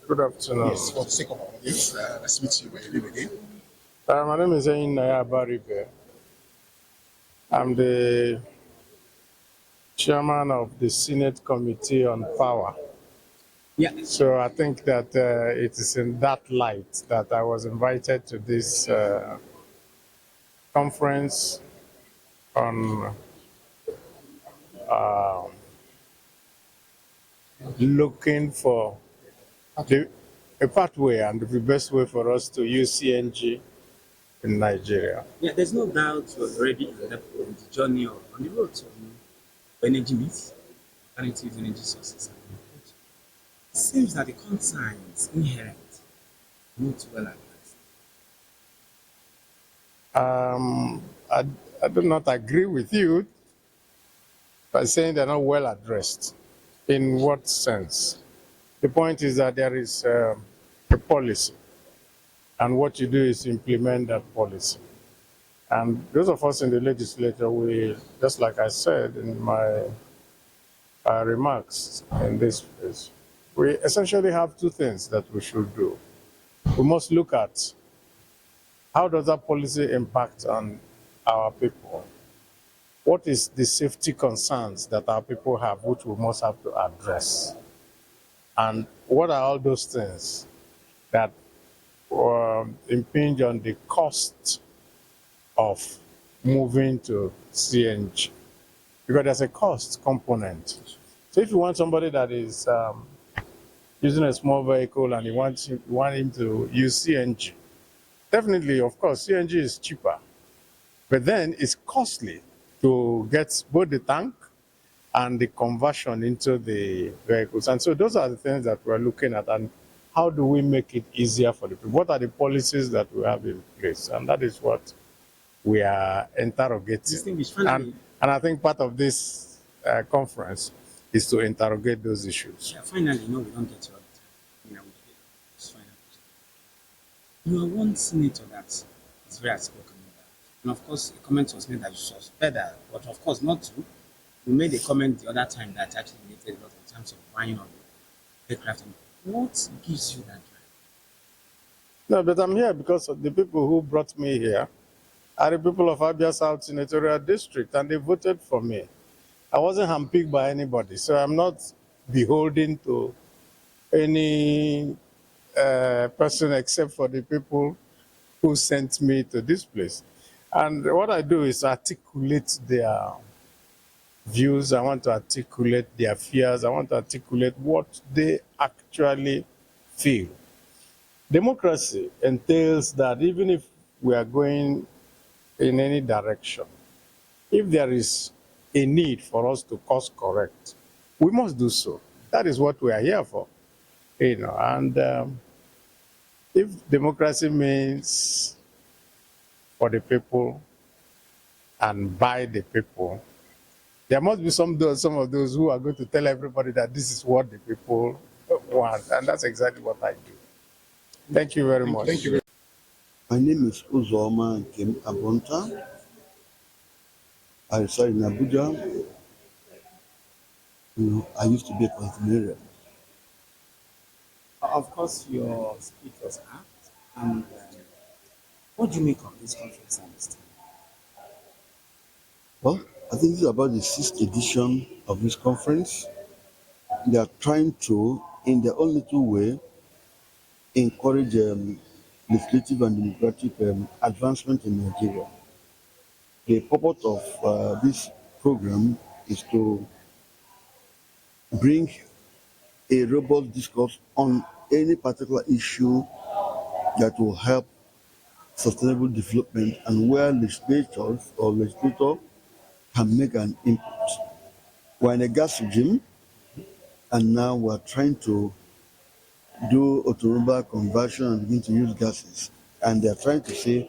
Good afternoon. Yes, for the sake of our audience, let's meet you where you live again. My name is Eyin Naya Baribe. I'm the chairman of the Senate Committee on Power. Yeah. So I think that it is in that light that I was invited to this conference on uh, looking for a pathway and the best way for us to use CNG in Nigeria. Yeah, there's no doubt you're already on the journey or on the road to energy mix, alternative energy sources. It seems that the concerns inherent are not well addressed. Um, I, I do not agree with you by saying they're not well addressed. In what sense? The point is that there is a policy, and what you do is implement that policy. And those of us in the legislature, we, just like I said in my remarks in this place, we essentially have two things that we should do. We must look at how does that policy impact on our people? What is the safety concerns that our people have, which we must have to address? And what are all those things that impinge on the cost of moving to CNG? Because there's a cost component. So if you want somebody that is using a small vehicle and you want him to use CNG, definitely, of course, CNG is cheaper. But then it's costly to get both the tank and the conversion into the vehicles. And so those are the things that we're looking at. And how do we make it easier for the people? What are the policies that we have in place? And that is what we are interrogating. And I think part of this conference is to interrogate those issues. Yeah, finally, no, we don't get you all the time. You know, it's final. You are one senator that is very outspoken about. And of course, a comment was made that you suspect that, but of course, not true. You made a comment the other time that actually related a lot in terms of buying of the aircraft. What gives you that drive? No, but I'm here because of the people who brought me here are the people of Abia South Senatorial District, and they voted for me. I wasn't handpicked by anybody, so I'm not beholden to any person except for the people who sent me to this place. And what I do is articulate their views. I want to articulate their fears. I want to articulate what they actually feel. Democracy entails that even if we are going in any direction, if there is a need for us to course correct, we must do so. That is what we are here for, And if democracy means for the people and by the people, there must be some of those who are going to tell everybody that this is what the people want, and that's exactly what I do. Thank you very much. Thank you. My name is Uzoma Kim Abonta. I reside in Abuja. I used to be a consigliere. Of course, your speech was apt. And what do you make of this conference at this time? Well, I think this is about the sixth edition of this conference. They are trying to, in their own little way, encourage legislative and democratic advancement in Nigeria. The purpose of this program is to bring a robust discourse on any particular issue that will help sustainable development and where legislators or legislator can make an input. We're in a gas regime, and now we're trying to do automobile conversion and begin to use gases. And they're trying to say,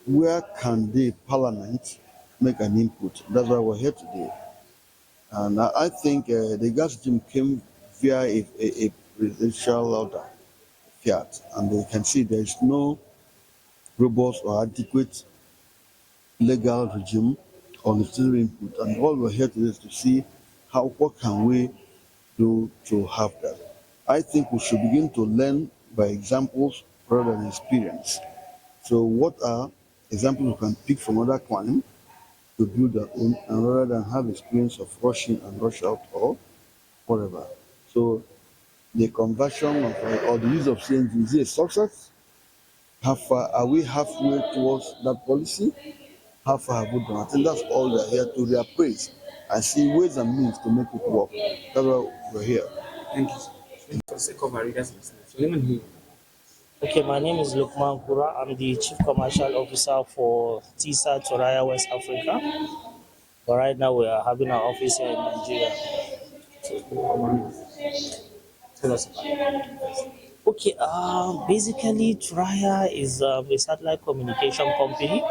where can the parliament make an input? That's why we're here today. And I think the gas regime came via a presidential order, fiat, and they can see there is no robust or adequate legal regime or legislative input. And all we're here today is to see what can we do to have that. I think we should begin to learn by examples rather than experience. So, what are examples we can pick from other clients to build our own, and rather than have experience of rushing and rush out or whatever? So, the conversion of or the use of CNG, is it a success? How far are we halfway towards that policy? How far have we done? I think that's all we're here to reappraise and see ways and means to make it work. That's why we're here. Thank you so much. For the sake of our readers and listeners, so let me hear. Okay, my name is Lukman Kura. I'm the Chief Commercial Officer for TISA Toraya, West Africa. But right now we are having our office here in Nigeria. Tell us about it. Okay, basically Toraya is a satellite communication company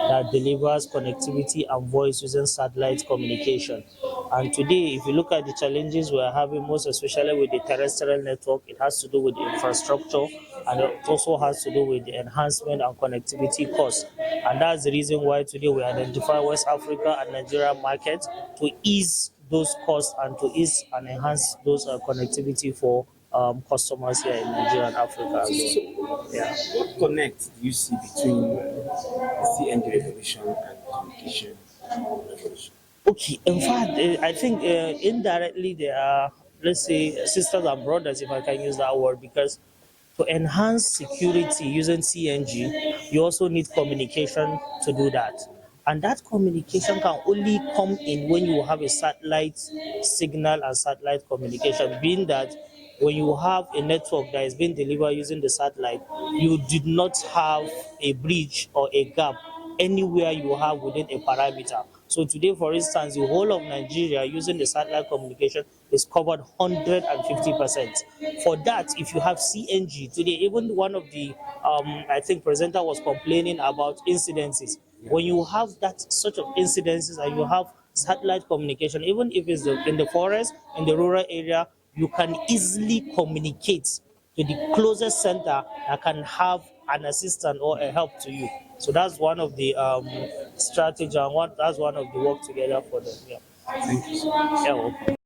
that delivers connectivity and voice using satellite communication. And today, if you look at the challenges we're having, most especially with the terrestrial network, it has to do with the infrastructure, and it also has to do with the enhancement and connectivity costs. And that's the reason why today we identify West Africa and Nigeria market to ease those costs and to ease and enhance those connectivity for customers here in Nigeria and Africa as well. Yeah. What connect do you see between the CNG revolution and communication revolution? Okay, in fact, I think indirectly they are, let's say, sisters and brothers, if I can use that word, because to enhance security using CNG, you also need communication to do that. And that communication can only come in when you have a satellite signal and satellite communication, being that when you have a network that is being delivered using the satellite, you did not have a bridge or a gap anywhere you have within a parameter. So today, for instance, the whole of Nigeria using the satellite communication is covered 150%. For that, if you have CNG today, even one of the I think presenter was complaining about incidences. When you have that sort of incidences and you have satellite communication, even if it's in the forest, in the rural area, you can easily communicate to the closest center that can have an assistant or a help to you. So that's one of the strategy, and that's one of the work together for them. Yeah. Thank you so much. Yeah, welcome.